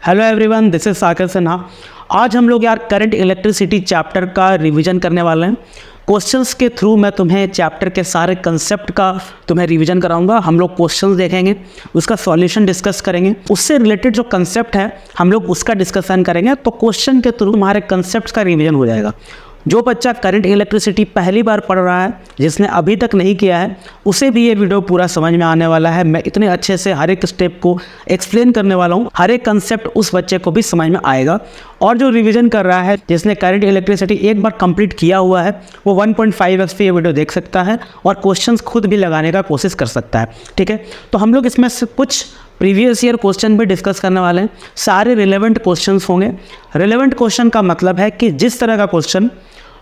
Hello everyone, this is सागर सिन्हा। आज हम लोग यार करंट इलेक्ट्रिसिटी चैप्टर का रिवीजन करने वाले हैं। क्वेश्चंस के थ्रू मैं तुम्हें चैप्टर के सारे कंसेप्ट का तुम्हें रिवीजन कराऊंगा। हम लोग क्वेश्चंस देखेंगे, उसका सॉल्यूशन डिस्कस करेंगे, उससे रिलेटेड जो कंसेप्ट है हम लोग उसका डिस्कशन करेंगे। तो क्वेश्चन के थ्रू तुम्हारे कंसेप्ट का रिवीजन हो जाएगा। जो बच्चा करंट इलेक्ट्रिसिटी पहली बार पढ़ रहा है, जिसने अभी तक नहीं किया है, उसे भी ये वीडियो पूरा समझ में आने वाला है। मैं इतने अच्छे से हर एक स्टेप को एक्सप्लेन करने वाला हूँ, हर एक कंसेप्ट उस बच्चे को भी समझ में आएगा। और जो रिवीजन कर रहा है, जिसने करंट इलेक्ट्रिसिटी एक बार कंप्लीट किया हुआ है, वो 1.5x पे ये वीडियो देख सकता है और क्वेश्चंस खुद भी लगाने का कोशिश कर सकता है। ठीक है, तो हम लोग इसमें से कुछ प्रीवियस ईयर क्वेश्चन भी डिस्कस करने वाले हैं। सारे रिलेवेंट क्वेश्चंस होंगे। रिलेवेंट क्वेश्चन का मतलब है कि जिस तरह का क्वेश्चन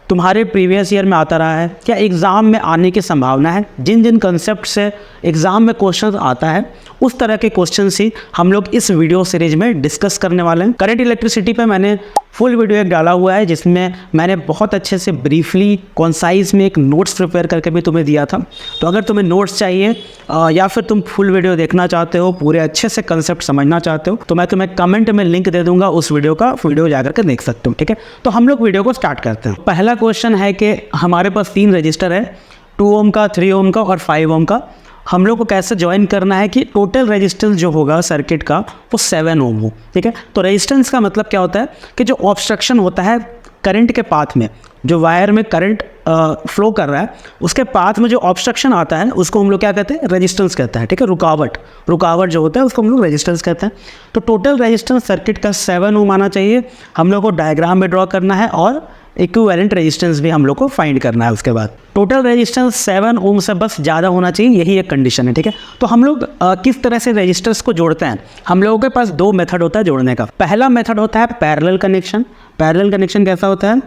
तुम्हारे प्रीवियस ईयर में आता रहा है, क्या एग्ज़ाम में आने की संभावना है, जिन जिन कंसेप्ट से एग्ज़ाम में क्वेश्चन आता है, उस तरह के क्वेश्चन ही हम लोग इस वीडियो सीरीज में डिस्कस करने वाले हैं। करंट इलेक्ट्रिसिटी पे मैंने फुल वीडियो एक डाला हुआ है, जिसमें मैंने बहुत अच्छे से ब्रीफली कॉन्साइज में एक नोट्स प्रिपेयर करके भी तुम्हें दिया था। तो अगर तुम्हें नोट्स चाहिए या फिर तुम फुल वीडियो देखना चाहते हो, पूरे अच्छे से कंसेप्ट समझना चाहते हो, तो मैं तुम्हें कमेंट में लिंक दे दूंगा उस वीडियो का, वीडियो जाकर के देख सकते हो। ठीक है, तो हम लोग वीडियो को स्टार्ट करते हैं। पहला क्वेश्चन है कि हमारे पास 3 रजिस्टर है, 2 ओम का, 3 ओम का और 5 ओम का। हम लोग को कैसे ज्वाइन करना है कि टोटल रेजिस्टेंस जो होगा सर्किट का वो 7 ओम हो। ठीक है, तो रेजिस्टेंस का मतलब क्या होता है कि जो ऑब्स्ट्रक्शन होता है करंट के पाथ में, जो वायर में करंट फ्लो कर रहा है, उसके पाथ में जो ऑब्स्ट्रक्शन आता है उसको हम लोग क्या कहते हैं, रेजिस्टेंस कहते हैं। ठीक है, रुकावट जो होता है उसको हम लोग रेजिस्टेंस कहते हैं। तो टोटल रेजिस्टेंस सर्किट का 7 ओम आना चाहिए। हम लोग को डायग्राम में ड्रॉ करना है और इक्विवेलेंट रेजिस्टेंस भी हम लोग को फाइंड करना है। उसके बाद टोटल रेजिस्टेंस 7 ओम से बस ज़्यादा होना चाहिए, यही एक कंडीशन है। ठीक है, तो हम लोग किस तरह से रेजिस्टर्स को जोड़ते हैं, हम लोगों के पास 2 मेथड होता है जोड़ने का। पहला मेथड होता है पैरेलल कनेक्शन। पैरेलल कनेक्शन कैसा होता है,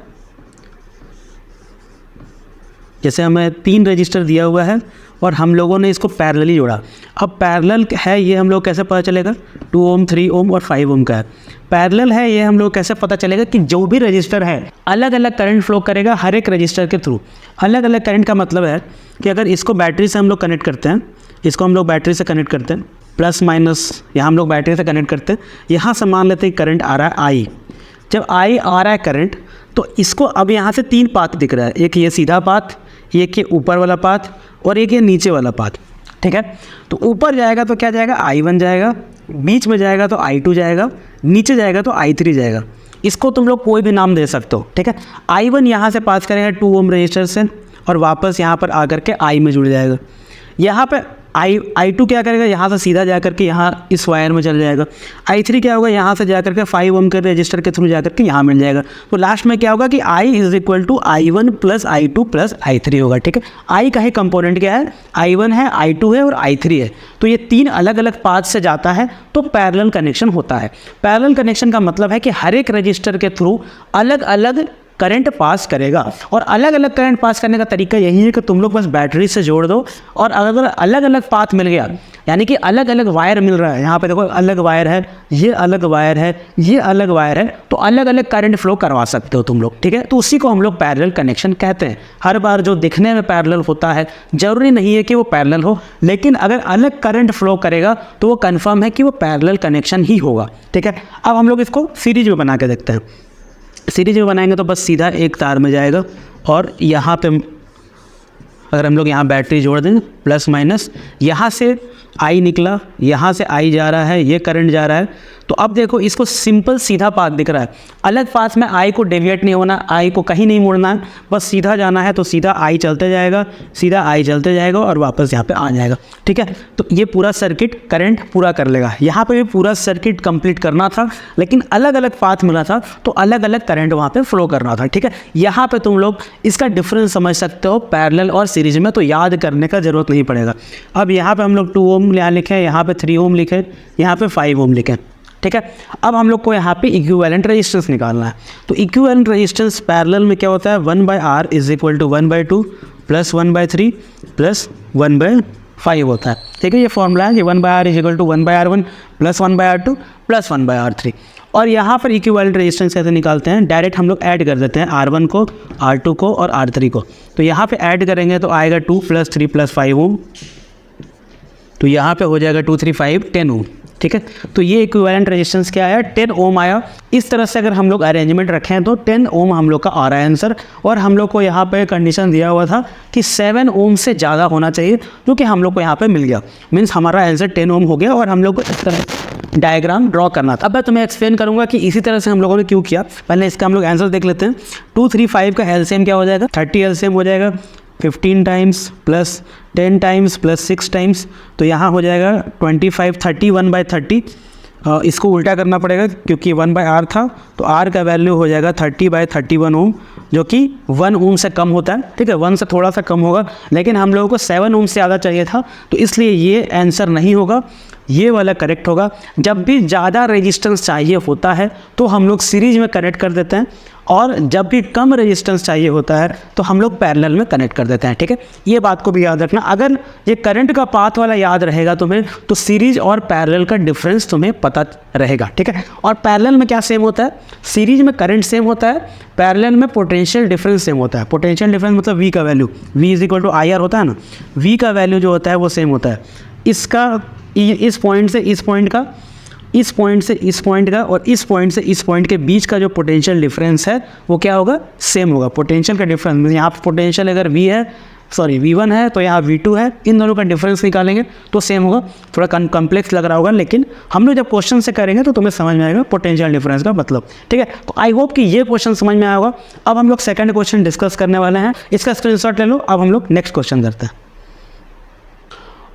जैसे हमें 3 रजिस्टर दिया हुआ है और हम लोगों ने इसको पैरेलली जोड़ा। अब पैरेलल है ये हम लोग कैसे पता चलेगा, 2 ओम, 3 ओम और 5 ओम का है। पैरेलल है ये हम लोग कैसे पता चलेगा कि जो भी रजिस्टर है अलग अलग करंट फ्लो करेगा हर एक रजिस्टर के थ्रू। अलग अलग करंट का मतलब है कि अगर इसको बैटरी से हम लोग कनेक्ट करते हैं, इसको हम लोग बैटरी से कनेक्ट करते हैं, प्लस माइनस यहाँ हम लोग बैटरी से कनेक्ट करते हैं। यहाँ से मान लेते हैं करंट आ रहा है आई। जब आई आ रहा है करंट, तो इसको अब यहाँ से 3 पाथ दिख रहा है, एक ये सीधा पाथ, एक ये ऊपर वाला पाथ और एक ये नीचे वाला पाथ। ठीक है, तो ऊपर जाएगा तो क्या जाएगा, I1 जाएगा, बीच में जाएगा तो I2 जाएगा, नीचे जाएगा तो I3 जाएगा। इसको तुम लोग कोई भी नाम दे सकते हो। ठीक है, I1 यहाँ से पास करेगा 2 ओम रजिस्टर से और वापस यहाँ पर आकर के I में जुड़ जाएगा। यहाँ पे I2 क्या करेगा, यहाँ से सीधा जाकर के यहाँ इस वायर में चल जाएगा। I3 क्या होगा, यहाँ से जाकर के 5 ओम के रजिस्टर के थ्रू जाकर के यहाँ मिल जाएगा। तो लास्ट में क्या होगा कि I = I1 + I2 + I3 होगा। ठीक है, I का ही कंपोनेंट क्या है, I1 है, I2 है और I3 है। तो ये 3 अलग अलग पाथ से जाता है तो पैरेलल कनेक्शन होता है। पैरेलल कनेक्शन का मतलब है कि हर एक रजिस्टर के थ्रू अलग अलग करंट पास करेगा। और अलग अलग करंट पास करने का तरीका यही है कि तुम लोग बस बैटरी से जोड़ दो और अगर अलग अलग पाथ मिल गया, यानी कि अलग अलग वायर मिल रहा है, यहाँ पे देखो अलग वायर है, ये अलग वायर है, ये अलग वायर है, तो अलग अलग करंट फ्लो करवा सकते हो तुम लोग। ठीक है, तो उसी को हम लोग पैरेलल कनेक्शन कहते हैं। हर बार जो दिखने में पैरेलल होता है जरूरी नहीं है कि वो पैरेलल हो, लेकिन अगर अलग करंट फ्लो करेगा तो वो कन्फर्म है कि वो पैरेलल कनेक्शन ही होगा। ठीक है, अब हम लोग इसको सीरीज में बना के देखते हैं। सीरीज में बनाएंगे तो बस सीधा एक तार में जाएगा और यहाँ पे अगर हम लोग यहाँ बैटरी जोड़ दें प्लस माइनस, यहाँ से आई निकला, यहाँ से आई जा रहा है, ये करंट जा रहा है। तो अब देखो इसको सिंपल सीधा पाथ दिख रहा है। अलग पाथ में आई को डेविएट नहीं होना, आई को कहीं नहीं मुड़ना है, बस सीधा जाना है। तो सीधा आई चलते जाएगा, सीधा आई चलते जाएगा और वापस यहाँ पे आ जाएगा। ठीक है, तो ये पूरा सर्किट करंट पूरा कर लेगा। यहाँ पे भी पूरा सर्किट कंप्लीट करना था, लेकिन अलग अलग पाथ मिला था तो अलग अलग करंट वहाँ पे फ्लो करना था। ठीक है, यहाँ पे तुम लोग इसका डिफरेंस समझ सकते हो पैरेलल और सीरीज में, तो याद करने का जरूरत नहीं पड़ेगा। अब यहाँ पे हम लोग 2 ओम यहाँ लिखे, यहाँ पे 3 ओम लिखे, यहाँ पे 5 ओम लिखे। ठीक है, अब हम लोग को यहाँ पे इक्विवेलेंट रेजिस्टेंस निकालना है। तो इक्विवेलेंट रेजिस्टेंस पैरेलल में क्या होता है, 1/R = 1/2 + 1/3 + 1/5 होता है। ठीक है, ये फॉर्मूला है कि 1/R = 1/R1 + 1/R2 + 1/R3। और यहाँ पर इक्विवेलेंट रेजिस्टेंस कैसे निकालते हैं, डायरेक्ट हम लोग ऐड कर देते हैं R1 को, R2 को और R3 को। तो यहाँ पे ऐड करेंगे तो आएगा 2 + 3 + 5 ओम। तो यहाँ पे हो जाएगा 2, 3, 5, 10 ओम। ठीक है। तो ये इक्विवेलेंट रेजिस्टेंस क्या आया, 10 ओम आया। इस तरह से अगर हम लोग अरेंजमेंट रखें तो 10 ओम हम लोग का आ रहा है आंसर। और हम लोग को यहाँ पे कंडीशन दिया हुआ था कि 7 ओम से ज़्यादा होना चाहिए, जो कि हम लोग को यहाँ पे मिल गया। मीन्स हमारा आंसर 10 ओम हो गया और हम लोग को इस तरह डायग्राम ड्रॉ करना था। अब मैं तुम्हें एक्सप्लेन करूँगा कि इसी तरह से हम लोगों ने क्यों किया। पहले इसका हम लोग आंसर देख लेते हैं। 2, 3, 5 का एलसीएम क्या हो जाएगा, 30 एलसीएम हो जाएगा, 15 times plus 10 times plus 6 times, तो यहाँ हो जाएगा 25, 30, 1/30। इसको उल्टा करना पड़ेगा क्योंकि 1/r था, तो r का वैल्यू हो जाएगा 30/31 ओम, जो कि 1 ओम से कम होता है। ठीक है, 1 से थोड़ा सा कम होगा, लेकिन हम लोगों को 7 ओम से ज़्यादा चाहिए था, तो इसलिए ये आंसर नहीं होगा, ये वाला करेक्ट होगा। जब भी ज़्यादा रेजिस्टेंस चाहिए होता है तो हम लोग सीरीज में कनेक्ट कर देते हैं, और जब भी कम रेजिस्टेंस चाहिए होता है तो हम लोग पैरेलल में कनेक्ट कर देते हैं। ठीक है, ये बात को भी याद रखना। अगर ये करंट का पाथ वाला याद रहेगा तुम्हें, तो सीरीज और पैरेलल का डिफरेंस तुम्हें पता रहेगा। ठीक है, और पैरेलल में क्या सेम होता है, सीरीज में करंट सेम होता है, पैरेलल में पोटेंशियल डिफरेंस सेम होता है। पोटेंशियल डिफरेंस मतलब वी का वैल्यू, V = IR होता है ना, V का वैल्यू जो होता है वो सेम होता है। इसका इस पॉइंट से इस पॉइंट का, इस पॉइंट से इस पॉइंट का, और इस पॉइंट से इस पॉइंट के बीच का जो पोटेंशियल डिफरेंस है वो क्या होगा, सेम होगा। पोटेंशियल का डिफरेंस, यहाँ पोटेंशियल अगर V1 है तो यहाँ V2 है, इन दोनों का डिफरेंस निकालेंगे तो सेम होगा। थोड़ा कॉम्प्लेक्स लग रहा होगा, लेकिन हम लोग जब क्वेश्चन से करेंगे तो तुम्हें समझ में आएगा पोटेंशियल डिफरेंस का मतलब। ठीक है, तो आई होप कि ये क्वेश्चन समझ में आया होगा। अब हम लोग सेकंड क्वेश्चन डिस्कस करने वाले हैं, इसका स्क्रीनशॉट ले लो। अब हम लोग नेक्स्ट क्वेश्चन करते हैं।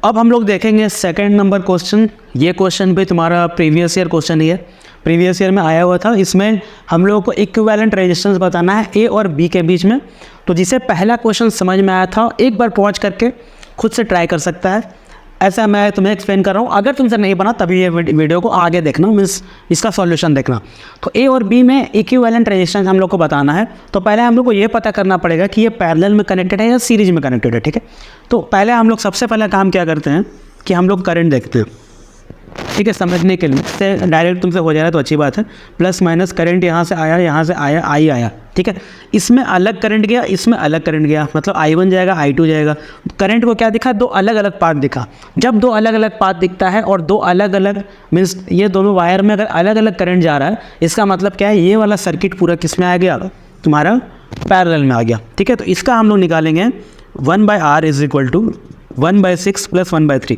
अब हम लोग देखेंगे सेकंड नंबर क्वेश्चन। ये क्वेश्चन भी तुम्हारा प्रीवियस ईयर क्वेश्चन ही है, प्रीवियस ईयर में आया हुआ था। इसमें हम लोगों को इक्विवेलेंट रेजिस्टेंस बताना है ए और बी के बीच में। तो जिसे पहला क्वेश्चन समझ में आया था, एक बार पॉज करके खुद से ट्राई कर सकता है। ऐसा मैं तुम्हें एक्सप्लेन कर रहा हूँ, अगर तुमसे नहीं बना तभी ये वीडियो को आगे देखना, मीन्स इसका सॉल्यूशन देखना। तो ए और बी में इक्विवेलेंट रेजिस्टेंस हम लोग को बताना है, तो पहले हम लोग को ये पता करना पड़ेगा कि ये पैरेलल में कनेक्टेड है या सीरीज में कनेक्टेड है। ठीक है, तो पहले हम लोग सबसे पहले काम क्या करते हैं कि हम लोग करंट देखते हैं। ठीक है, समझने के लिए से डायरेक्ट तुमसे हो जाएगा तो अच्छी बात है। प्लस माइनस करंट यहाँ से आया, यहाँ से आया, आई आया। ठीक है, इसमें अलग करंट गया, इसमें अलग करंट गया, मतलब I1 जाएगा, I2 जाएगा। करंट को क्या दिखा, दो अलग अलग पाथ दिखा। जब दो अलग अलग पाथ दिखता है और दो अलग अलग मीन्स ये दोनों वायर में अगर अलग अलग करंट जा रहा है, इसका मतलब क्या है, ये वाला सर्किट पूरा किस में आ गया, तुम्हारा पैरेलल में आ गया। ठीक है, तो इसका हम लोग निकालेंगे 1/R = 1/6 + 1/3।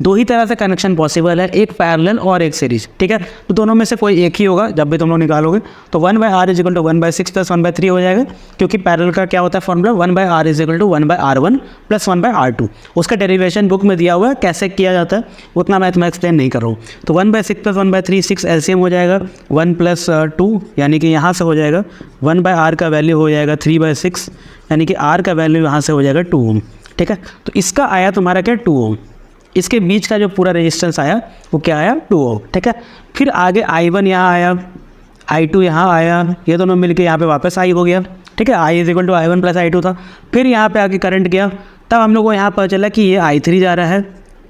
दो ही तरह से कनेक्शन पॉसिबल है, एक पैरेलल और एक सीरीज। ठीक है, तो दोनों में से कोई एक ही होगा जब भी तुम लोग निकालोगे। तो 1/R = 1/6 + 1/3 हो जाएगा, क्योंकि पैरेलल का क्या होता है फॉर्मूला, 1/R = 1/R1 + 1/R2। उसका डेरिवेशन बुक में दिया हुआ है, कैसे किया जाता है उतना मैं तुम्हें एक्सप्लेन नहीं कर रहा हूँ। तो 1/6 + 1/3, 6 एलसीएम हो जाएगा, 1 + 2 यानी कि यहाँ से हो जाएगा 1/R का वैल्यू हो जाएगा 3/6, यानी कि R का वैल्यू यहाँ से हो जाएगा 2 ओम। ठीक है, तो इसका आया तुम्हारा क्या, 2 ओम। इसके बीच का जो पूरा रेजिस्टेंस आया वो क्या आया, 2 ओम। ठीक है, फिर आगे I1 यहाँ आया, I2 यहाँ आया, ये दोनों मिलके यहाँ पे वापस I हो गया। ठीक है, I = I1 + I2 था। फिर यहाँ पे आगे करंट गया, तब हम लोग को यहाँ पता चला कि ये I3 जा रहा है,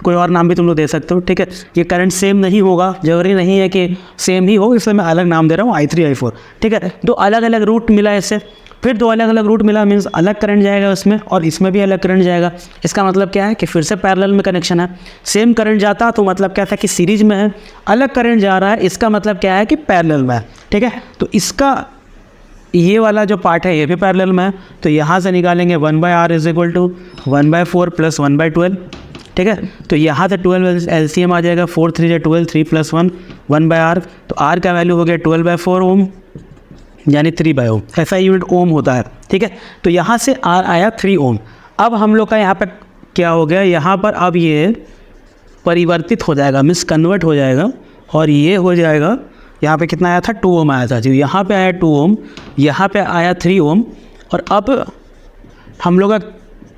कोई और नाम भी तुम लोग दे सकते हो। ठीक है, ये करंट सेम नहीं होगा, जरूरी नहीं है कि सेम ही हो, इसलिए मैं अलग नाम दे रहा हूँ, I3 I4। ठीक है, दो अलग अलग रूट मिला इससे, फिर दो अलग अलग रूट मिला, मीन्स अलग करंट जाएगा उसमें और इसमें भी अलग करंट जाएगा। इसका मतलब क्या है कि फिर से पैरेलल में कनेक्शन है। सेम करंट जाता तो मतलब क्या था कि सीरीज में है, अलग करंट जा रहा है, इसका मतलब क्या है कि पैरेलल में है। ठीक है, तो इसका ये वाला जो पार्ट है ये भी पैरेलल में है, तो यहाँ से निकालेंगे 1/R = 1/4 + 1/12। ठीक है, तो यहाँ से 12 एलसीएम आ जाएगा, 4 3 12, 3 + 1 1/R, तो R का वैल्यू हो गया 12/4 ओम, यानी 3/ओम। ऐसा यूनिट ओम होता है। ठीक है, तो यहाँ से R आया 3 ओम। अब हम लोग का यहाँ पे क्या हो गया, यहाँ पर अब ये परिवर्तित हो जाएगा, मीन्स कन्वर्ट हो जाएगा, और ये हो जाएगा, यहाँ पे कितना आया था, 2 ओम आया था जी, यहाँ पे आया 2 ओम, यहाँ पे आया 3 ओम। और अब हम लोग का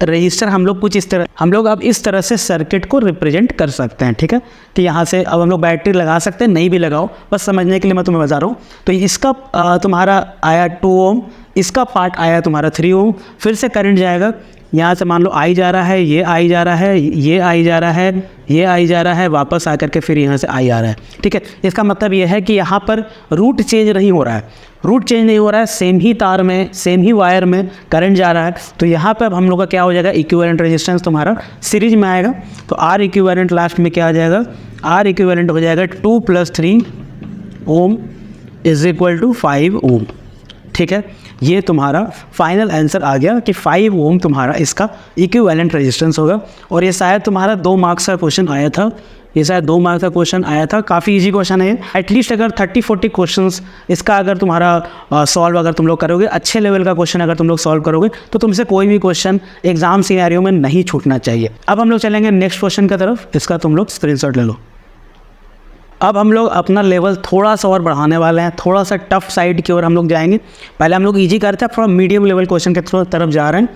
रजिस्टर हम लोग कुछ इस तरह, हम लोग अब इस तरह से सर्किट को रिप्रेजेंट कर सकते हैं। ठीक है, कि यहाँ से अब हम लोग बैटरी लगा सकते हैं, नहीं भी लगाओ, बस समझने के लिए मैं तुम्हें बता रहा हूँ। तो इसका तुम्हारा आया 2 ओम, इसका पार्ट आया तुम्हारा 3 ओम। फिर से करंट जाएगा, यहाँ से मान लो I जा रहा है, ये I जा रहा है, ये I जा रहा है, ये I जा रहा है, वापस आकर के फिर यहाँ से I आ रहा है। ठीक है, इसका मतलब ये है कि यहाँ पर रूट चेंज नहीं हो रहा है, रूट चेंज नहीं हो रहा है, सेम ही तार में, सेम ही वायर में करंट जा रहा है। तो यहाँ पर हम लोग का क्या हो जाएगा, इक्विवेलेंट रेजिस्टेंस तुम्हारा सीरीज में आएगा। तो R इक्विवेलेंट लास्ट में क्या आ जाएगा, आर इक्विवेलेंट हो जाएगा 2 + 3 ओम इज इक्वल टू 5 ओम। ठीक है, ये तुम्हारा फाइनल आंसर आ गया कि 5 ओम तुम्हारा इसका इक्विवेलेंट रेजिस्टेंस होगा। और ये शायद तुम्हारा 2 मार्क्स का क्वेश्चन आया था, ये शायद 2 मार्क्स का क्वेश्चन आया था। काफ़ी इजी क्वेश्चन है। एटलीस्ट अगर 30-40 क्वेश्चंस इसका अगर तुम्हारा सॉल्व अगर तुम लोग करोगे, अच्छे लेवल का क्वेश्चन अगर तुम लोग सॉल्व करोगे, तो तुमसे कोई भी क्वेश्चन एग्जाम सिनेरियो में नहीं छूटना चाहिए। अब हम लोग चलेंगे नेक्स्ट क्वेश्चन की तरफ। इसका तुम लोग स्क्रीनशॉट ले लो। अब हम लोग अपना लेवल थोड़ा सा और बढ़ाने वाले हैं, थोड़ा सा टफ साइड की ओर हम लोग जाएंगे। पहले हम लोग इजी करते हैं, थोड़ा मीडियम लेवल क्वेश्चन के तरफ जा रहे हैं।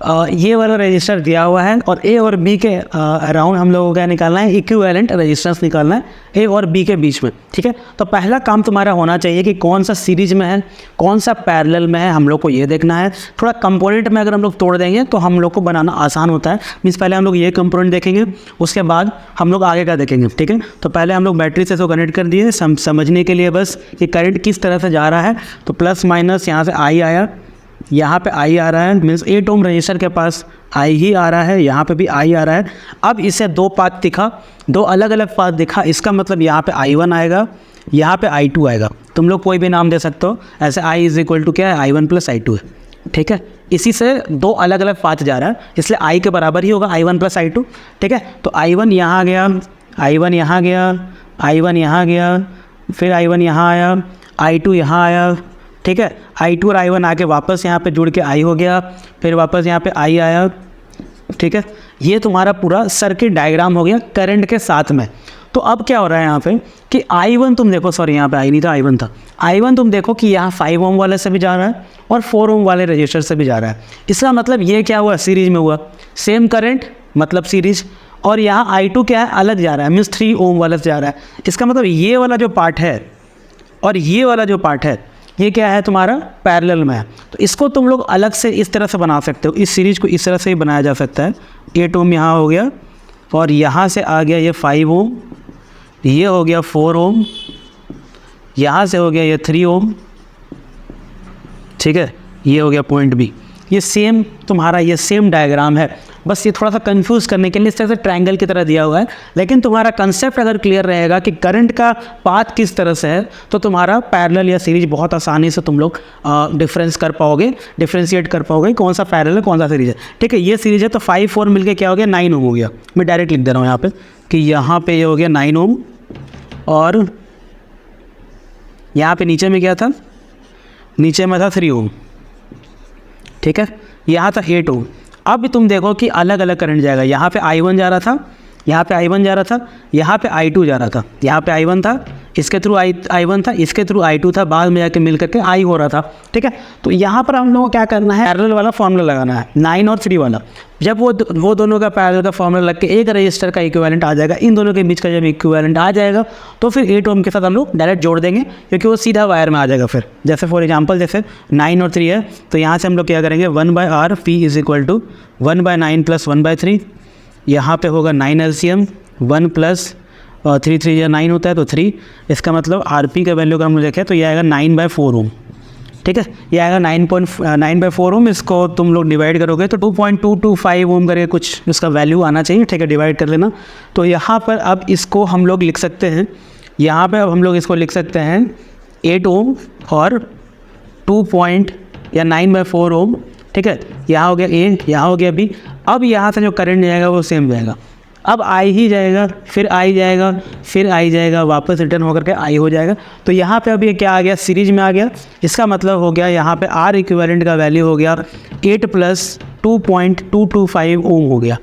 ये वाला रजिस्टर दिया हुआ है और ए और बी के अराउंड हम लोगों को क्या निकालना है, इक्विवेलेंट रेजिस्टेंस निकालना है ए और बी के बीच में। ठीक है, तो पहला काम तुम्हारा होना चाहिए कि कौन सा सीरीज में है, कौन सा पैरेलल में है, हम लोग को ये देखना है। थोड़ा कंपोनेंट में अगर हम लोग तोड़ देंगे तो हम लोग को बनाना आसान होता है। मीन्स पहले हम लोग ये कंपोनेंट देखेंगे, उसके बाद हम लोग आगे का देखेंगे। ठीक है, तो पहले हम लोग बैटरी से इसको कनेक्ट कर दिए समझने के लिए बस कि करंट किस तरह से जा रहा है। तो प्लस माइनस यहाँ से आई आया, यहाँ पे आई आ रहा है, मीन्स 8 ओम रजिस्टर के पास आई ही आ रहा है, यहाँ पे भी आई आ रहा है। अब इसे 2 पाथ दिखा, 2 अलग अलग पाथ दिखा, इसका मतलब यहाँ पे I1 आएगा, यहाँ पे I2 आएगा। तुम लोग कोई भी नाम दे सकते हो, ऐसे I इज इक्वल टू क्या है, I1 + I2 है। ठीक है, इसी से 2 अलग अलग पाथ जा रहा है, इसलिए I के बराबर ही होगा I1 + I2। ठीक है, तो I1 यहाँ गया, I1 यहाँ गया, I1 यहाँ गया, फिर I1 यहाँ आया, I2 यहाँ आया। ठीक है, I2 और I1 आके वापस यहाँ पे जुड़ के I हो गया, फिर वापस यहाँ पे I आया। ठीक है, ये तुम्हारा पूरा सर्किट डायग्राम हो गया करंट के साथ में। तो अब क्या हो रहा है यहाँ पे कि I1 तुम देखो, सॉरी यहाँ पे I नहीं था, I1 था। I1 तुम देखो कि यहाँ 5 ओम वाले से भी जा रहा है और 4 ओम वाले रजिस्टर से भी जा रहा है। इसका मतलब ये क्या हुआ, सीरीज में हुआ, सेम करंट मतलब सीरीज। और यहाँ I2 क्या है, अलग जा रहा है, मीन्स 3 ओम वाले से जा रहा है। इसका मतलब ये वाला जो पार्ट है और ये वाला जो पार्ट है, ये क्या है तुम्हारा पैरेलल में है। तो इसको तुम लोग अलग से इस तरह से बना सकते हो, इस सीरीज को इस तरह से ही बनाया जा सकता है। 8 ओम यहाँ हो गया और यहाँ से आ गया ये 5 ओम, ये हो गया 4 ओम, यहाँ से हो गया ये 3 ओम। ठीक है, ये हो गया पॉइंट बी। ये सेम तुम्हारा ये सेम डायग्राम है, बस ये थोड़ा सा कंफ्यूज करने के लिए इस तरह से ट्रायंगल की तरह दिया हुआ है। लेकिन तुम्हारा कंसेप्ट अगर क्लियर रहेगा कि करंट का पाथ किस तरह से है, तो तुम्हारा पैरेलल या सीरीज बहुत आसानी से तुम लोग डिफ्रेंशिएट कर पाओगे कौन सा पैरेलल है कौन सा सीरीज है। ठीक है, ये सीरीज है तो 5 4 मिलके क्या हो गया, 9 ओम हो गया। मैं डायरेक्ट लिख दे रहा हूँ यहाँ पे कि यहाँ पे ये हो गया 9 ओम और यहाँ पे नीचे में क्या था, नीचे में था 3 ओम। ठीक है, यहाँ था 8 ओम। अब तुम देखो कि अलग अलग करंट जाएगा, यहाँ पे I1 जा रहा था, यहाँ पे I1 जा रहा था, यहाँ पे I2 जा रहा था, यहाँ पे I1 था, इसके थ्रू I1 था, इसके थ्रू I2 था, बाद में जाके मिल करके I हो रहा था। ठीक है, तो यहाँ पर हम लोगों को क्या करना है, पैरेलल वाला फॉर्मूला लगाना है, 9 और 3 वाला। जब वो दोनों का पैरेलल का फॉर्मूला लग के एक रजिस्टर का इक्विवेलेंट आ जाएगा, इन दोनों के बीच का जब इक्विवेलेंट आ जाएगा तो फिर 8 ओम के साथ हम लोग डायरेक्ट जोड़ देंगे, क्योंकि वो सीधा वायर में आ जाएगा। फिर जैसे फॉर एग्जांपल जैसे 9 और 3 है, तो यहाँ से हम लोग क्या करेंगे, 1/R P is equal to 1/9 + 1/3। यहाँ पे होगा 9 LCM, 1 + 3 3 या 9 होता है तो 3। इसका मतलब RP का वैल्यू अगर हम देखें तो ये आएगा 9/4 ओम। ठीक है, ये आएगा 9/4 ओम। इसको तुम लोग डिवाइड करोगे तो 2.225 ओम करके कुछ इसका वैल्यू आना चाहिए। ठीक है, डिवाइड कर लेना। तो यहाँ पर अब इसको हम लोग लिख सकते हैं, यहाँ पे अब हम लोग इसको लिख सकते हैं 8 ओम और 9/4 ओम। ठीक है, यहाँ हो गया A, यहाँ हो गया B। अब यहाँ से जो करंट जाएगा वो सेम जाएगा, अब I ही जाएगा, फिर I जाएगा, फिर I जाएगा, वापस रिटर्न होकर के I हो जाएगा। तो यहाँ पे अब ये क्या आ गया, सीरीज में आ गया। इसका मतलब हो गया यहाँ पे R इक्विवेलेंट का वैल्यू हो गया 8 + 2.225 ओम हो गया।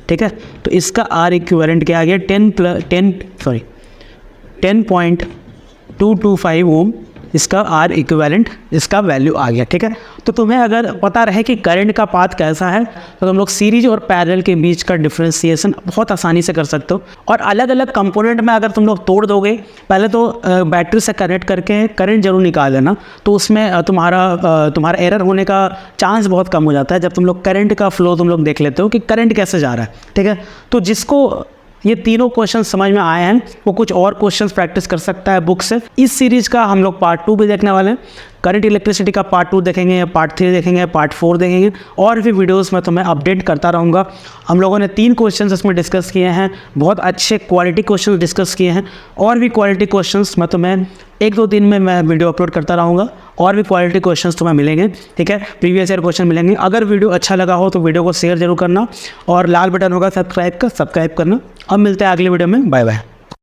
ठीक है, तो इसका R इक्विवेलेंट क्या आ गया, 10.225 ओम इसका R इक्विवेलेंट इसका वैल्यू आ गया। ठीक है, तो तुम्हें अगर पता रहे कि करंट का पाथ कैसा है तो तुम लोग सीरीज और पैरेलल के बीच का डिफरेंशिएशन बहुत आसानी से कर सकते हो। और अलग अलग कंपोनेंट में अगर तुम लोग तोड़ दोगे, पहले तो बैटरी से कनेक्ट करके करंट जरूर निकाल लेना, तो उसमें तुम्हारा एरर होने का चांस बहुत कम हो जाता है जब तुम लोग करंट का फ्लो तुम लोग देख लेते हो कि करंट कैसे जा रहा है। ठीक है, तो जिसको ये तीनों क्वेश्चन समझ में आए हैं वो कुछ और क्वेश्चंस प्रैक्टिस कर सकता है बुक से। इस सीरीज़ का हम लोग पार्ट 2 भी देखने वाले हैं। करंट इलेक्ट्रिसिटी का पार्ट 2 देखेंगे, पार्ट 3 देखेंगे, पार्ट 4 देखेंगे और भी वीडियोस में तुम्हें अपडेट करता रहूँगा। हम लोगों ने 3 क्वेश्चंस इसमें डिस्कस किए हैं, बहुत अच्छे क्वालिटी क्वेश्चन डिस्कस किए हैं और भी क्वालिटी क्वेश्चंस मैं तुम्हें 1-2 दिन में मैं वीडियो अपलोड करता रहूँगा और भी क्वालिटी क्वेश्चंस तुम्हें मिलेंगे, ठीक है। प्रीवियस ईयर क्वेश्चन मिलेंगे। अगर वीडियो अच्छा लगा हो तो वीडियो को शेयर जरूर करना और लाल बटन होगा सब्सक्राइब का, सब्सक्राइब करना। अब मिलते हैं अगले वीडियो में, बाय बाय।